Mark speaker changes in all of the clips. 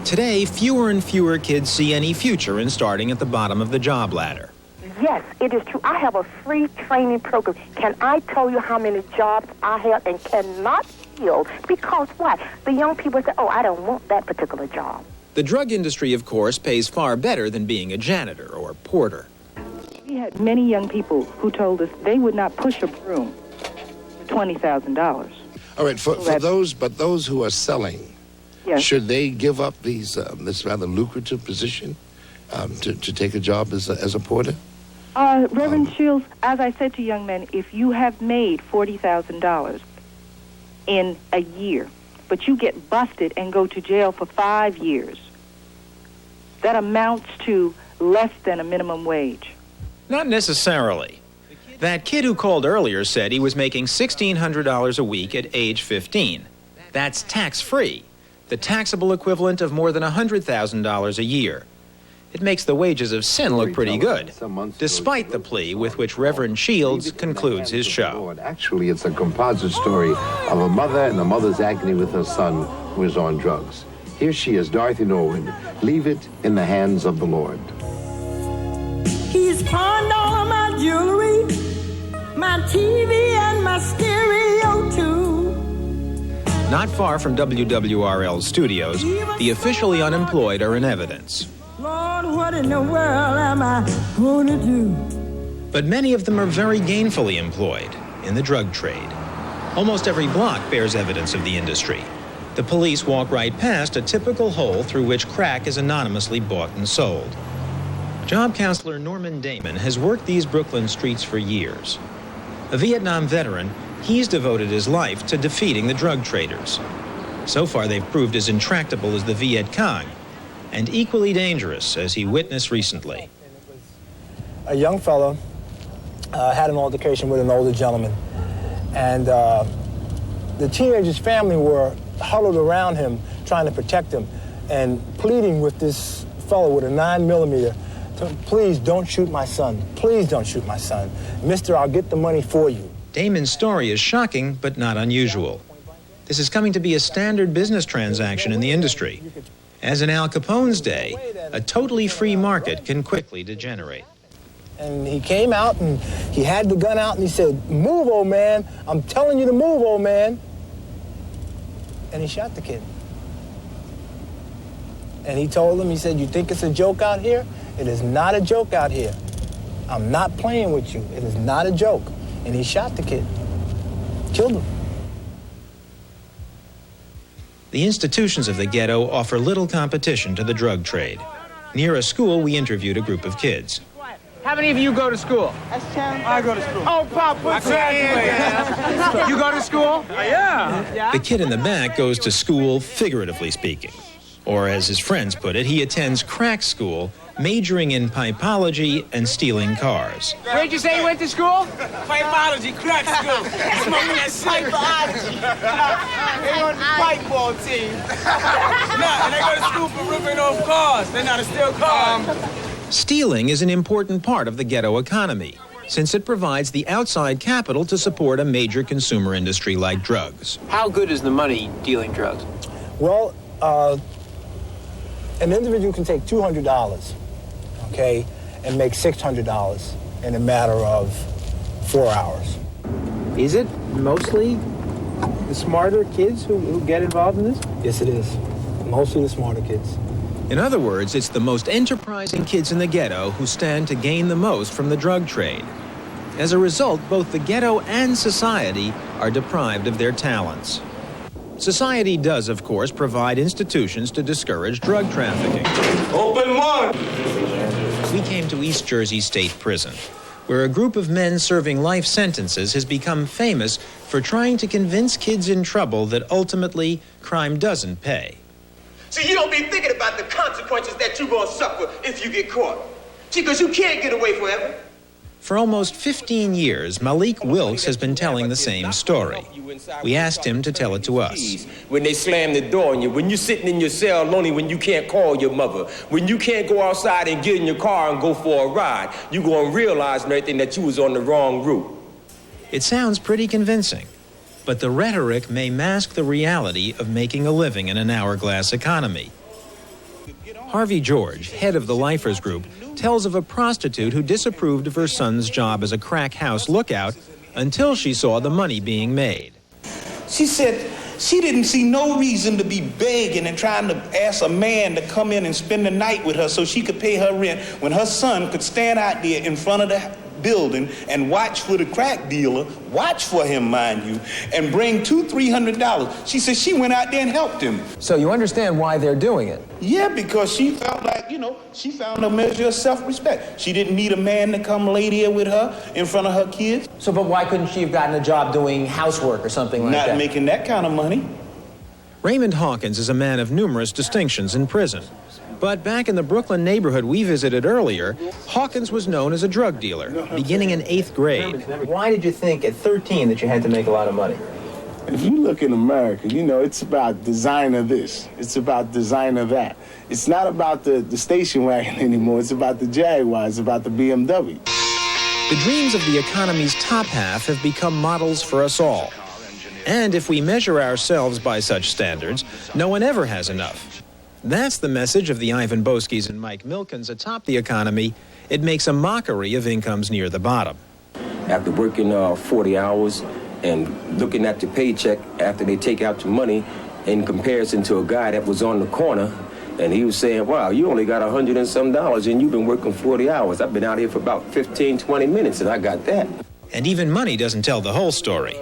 Speaker 1: Today, fewer and fewer kids see any future in starting at the bottom of the job ladder.
Speaker 2: Yes, it is true. I have a free training program. Can I tell you how many jobs I have and cannot fill? Because what? The young people say, oh, I don't want that particular job.
Speaker 1: The drug industry, of course, pays far better than being a janitor or porter.
Speaker 3: We had many young people who told us they would not push a broom for $20,000.
Speaker 4: All right, for those who are selling,
Speaker 3: Yes.
Speaker 4: should they give up this rather lucrative position to take a job as a porter?
Speaker 3: Reverend Shields, as I said to young men, if you have made $40,000 in a year, but you get busted and go to jail for 5 years, that amounts to less than a minimum wage.
Speaker 1: Not necessarily. That kid who called earlier said he was making $1,600 a week at age 15. That's tax-free, the taxable equivalent of more than $100,000 a year. It makes the wages of sin look pretty good, despite the plea with which Reverend Shields concludes his show.
Speaker 5: Actually, it's a composite story of a mother and a mother's agony with her son who is on drugs. Here she is, Dorothy Norwood. Leave it in the hands of the Lord.
Speaker 6: He's pawned all of my jewelry, my TV and my stereo too.
Speaker 1: Not far from WWRL's studios, the officially unemployed are in evidence.
Speaker 6: Lord, what in the world am I going to do?
Speaker 1: But many of them are very gainfully employed in the drug trade. Almost every block bears evidence of the industry. The police walk right past a typical hole through which crack is anonymously bought and sold. Job counselor Norman Damon has worked these Brooklyn streets for years. A Vietnam veteran, he's devoted his life to defeating the drug traders. So far, they've proved as intractable as the Viet Cong, and equally dangerous, as he witnessed recently.
Speaker 7: A young fellow had an altercation with an older gentleman, and the teenager's family were huddled around him, trying to protect him, and pleading with this fellow with a 9mm, please don't shoot my son. Please don't shoot my son. Mister, I'll get the money for you.
Speaker 1: Damon's story is shocking, but not unusual. This is coming to be a standard business transaction in the industry. As in Al Capone's day, a totally free market can quickly degenerate.
Speaker 7: And he came out and he had the gun out and he said, move, old man. I'm telling you to move, old man. And he shot the kid. And he told him, he said, you think it's a joke out here? It is not a joke out here. I'm not playing with you. It is not a joke. And he shot the kid. Killed him.
Speaker 1: The institutions of the ghetto offer little competition to the drug trade. Near a school, we interviewed a group of kids.
Speaker 8: How many of you go to school?
Speaker 6: I go to school.
Speaker 8: Oh, Pop, what's that? You go to school? Yeah.
Speaker 1: The kid in the back goes to school, figuratively speaking. Or, as his friends put it, he attends crack school, majoring in pipology and stealing cars.
Speaker 8: Where'd you say you went to school?
Speaker 9: Pipology, crack school. Smoking that pipology. They on the pipe ball team. And they go to school for ripping off cars. They're not to steal cars.
Speaker 1: Stealing is an important part of the ghetto economy, since it provides the outside capital to support a major consumer industry like drugs.
Speaker 8: How good is the money dealing drugs?
Speaker 7: Well, an individual can take $200, okay, and make $600 in a matter of 4 hours.
Speaker 8: Is it mostly the smarter kids who get involved in this?
Speaker 7: Yes, it is. Mostly the smarter kids.
Speaker 1: In other words, it's the most enterprising kids in the ghetto who stand to gain the most from the drug trade. As a result, both the ghetto and society are deprived of their talents. Society does, of course, provide institutions to discourage drug trafficking.
Speaker 9: Open one.
Speaker 1: We came to East Jersey State Prison, where a group of men serving life sentences has become famous for trying to convince kids in trouble that ultimately crime doesn't pay.
Speaker 9: See, you don't be thinking about the consequences that you're going to suffer if you get caught. See, because you can't get away forever.
Speaker 1: For almost 15 years, Malik Wilkes has been telling the same story. We asked him to tell it to us.
Speaker 10: When they slam the door on you, when you're sitting in your cell lonely, when you can't call your mother, when you can't go outside and get in your car and go for a ride, you're going to realize and everything that you was on the wrong route.
Speaker 1: It sounds pretty convincing, but the rhetoric may mask the reality of making a living in an hourglass economy. Harvey George, head of the Lifers Group, tells of a prostitute who disapproved of her son's job as a crack house lookout until she saw the money being made.
Speaker 11: She said she didn't see no reason to be begging and trying to ask a man to come in and spend the night with her so she could pay her rent when her son could stand out there in front of the building and watch for the crack dealer, watch for him, mind you, and bring $200-300. She said she went out there and helped him.
Speaker 12: So you understand why they're doing it?
Speaker 11: Yeah, because she felt like, she found a measure of self-respect. She didn't need a man to come lay there with her in front of her kids.
Speaker 12: So, but why couldn't she have gotten a job doing housework or something like that?
Speaker 11: Not making that kind of money.
Speaker 1: Raymond Hawkins is a man of numerous distinctions in prison. But back in the Brooklyn neighborhood we visited earlier, Hawkins was known as a drug dealer, beginning in 8th grade.
Speaker 12: Why did you think at 13 that you had to make a lot of money?
Speaker 13: If you look in America, it's about designer this, it's about designer that. It's not about the station wagon anymore, it's about the Jaguar, it's about the BMW.
Speaker 1: The dreams of the economy's top half have become models for us all. And if we measure ourselves by such standards, no one ever has enough. That's the message of the Ivan Boskis and Mike Milkins atop the economy. It makes a mockery of incomes near the bottom.
Speaker 10: After working 40 hours and looking at your paycheck after they take out your money in comparison to a guy that was on the corner, and he was saying, wow, you only got $100 and some and you've been working 40 hours. I've been out here for about 15, 20 minutes and I got that.
Speaker 1: And even money doesn't tell the whole story.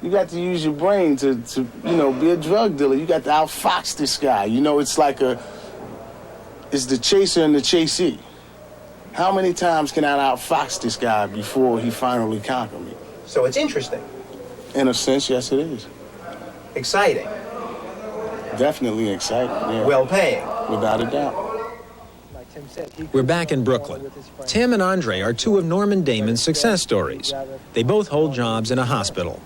Speaker 13: You got to use your brain to be a drug dealer. You got to outfox this guy. It's like it's the chaser and the chasee. How many times can I outfox this guy before he finally conquer me?
Speaker 12: So it's interesting.
Speaker 13: In a sense, yes, it is.
Speaker 12: Exciting.
Speaker 13: Definitely exciting, yeah.
Speaker 12: Well paying.
Speaker 13: Without a doubt.
Speaker 1: We're back in Brooklyn. Tim and Andre are two of Norman Damon's success stories. They both hold jobs in a hospital.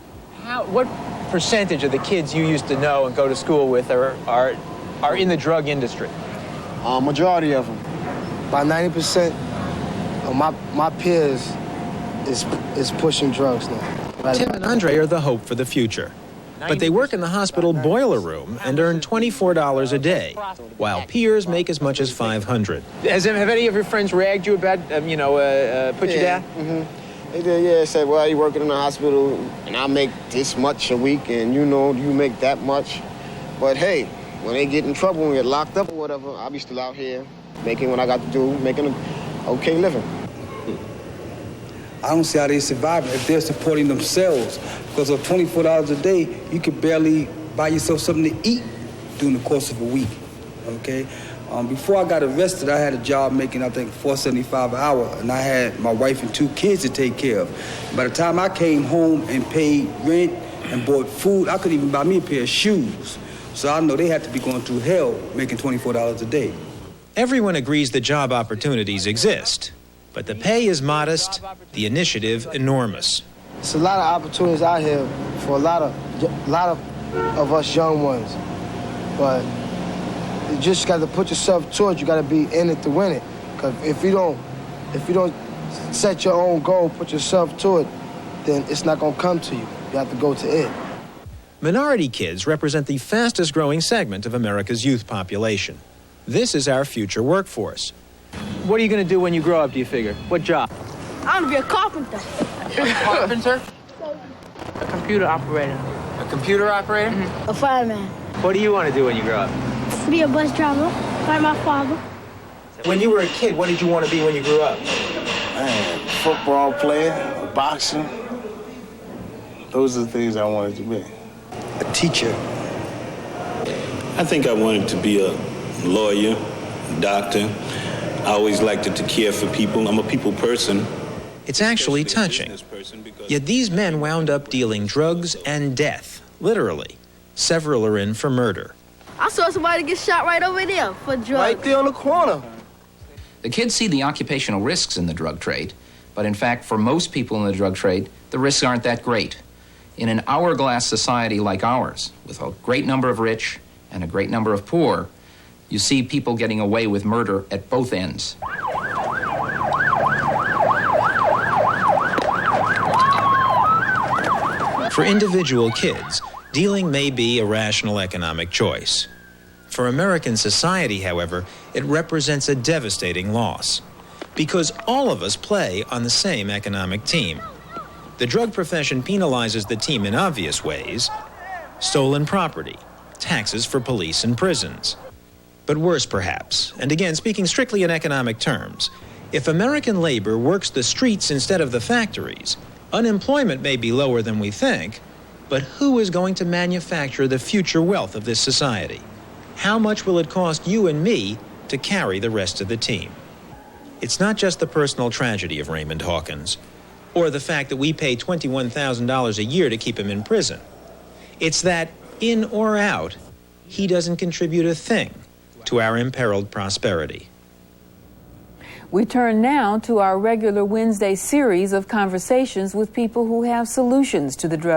Speaker 8: What percentage of the kids you used to know and go to school with are in the drug industry?
Speaker 14: Majority of them. About 90% of my peers is pushing drugs now.
Speaker 1: Tim and Andre are the hope for the future. But they work in the hospital boiler room and earn $24 a day, while peers make as much as $500.
Speaker 8: Have any of your friends ragged you about, put you down?
Speaker 14: Mm-hmm. They did, yeah. Said, well, you working in the hospital, and I make this much a week, and you make that much. But hey, when they get in trouble and get locked up or whatever, I'll be still out here making what I got to do, making an okay living.
Speaker 15: I don't see how they survive if they're supporting themselves. Because of $24 a day, you could barely buy yourself something to eat during the course of a week, okay? Before I got arrested, I had a job making, I think, $4.75 an hour, and I had my wife and 2 kids to take care of. By the time I came home and paid rent and bought food, I couldn't even buy me a pair of shoes. So I know they had to be going through hell making $24 a day.
Speaker 1: Everyone agrees that job opportunities exist, but the pay is modest, the initiative enormous.
Speaker 14: It's a lot of opportunities out here for a lot of us young ones, but you just got to put yourself towards. You got to be in it to win it. Because if you don't set your own goal, put yourself to it, then it's not gonna come to you. You have to go to it.
Speaker 1: Minority kids represent the fastest growing segment of America's youth population. This is our future workforce.
Speaker 8: What are you going to do when you grow up, do you figure? What job?
Speaker 16: I want to be a carpenter.
Speaker 8: A carpenter?
Speaker 16: A computer operator.
Speaker 8: A computer operator?
Speaker 16: Mm-hmm. A fireman.
Speaker 8: What do you want to do when you grow up?
Speaker 16: Be a bus driver, like my father.
Speaker 12: When you were a kid, what did you want to be when you grew up?
Speaker 13: Man, football player, boxer. Those are the things I wanted to be.
Speaker 15: A teacher.
Speaker 17: I think I wanted to be a lawyer, doctor. I always liked it to care for people. I'm a people person.
Speaker 1: It's actually touching. Yet these men wound up dealing drugs and death, literally. Several are in for murder.
Speaker 16: I saw somebody get shot right over there for drugs.
Speaker 14: Right there on the corner.
Speaker 18: The kids see the occupational risks in the drug trade, but in fact, for most people in the drug trade, the risks aren't that great. In an hourglass society like ours, with a great number of rich and a great number of poor, you see people getting away with murder at both ends. For individual kids, dealing may be a rational economic choice.
Speaker 1: For American society, however, it represents a devastating loss, because all of us play on the same economic team. The drug profession penalizes the team in obvious ways: stolen property, taxes for police and prisons. But worse, perhaps, and again speaking strictly in economic terms, if American labor works the streets instead of the factories, unemployment may be lower than we think, but who is going to manufacture the future wealth of this society? How much will it cost you and me to carry the rest of the team? It's not just the personal tragedy of Raymond Hawkins, or the fact that we pay $21,000 a year to keep him in prison. It's that, in or out, he doesn't contribute a thing to our imperiled prosperity.
Speaker 19: We turn now to our regular Wednesday series of conversations with people who have solutions to the drug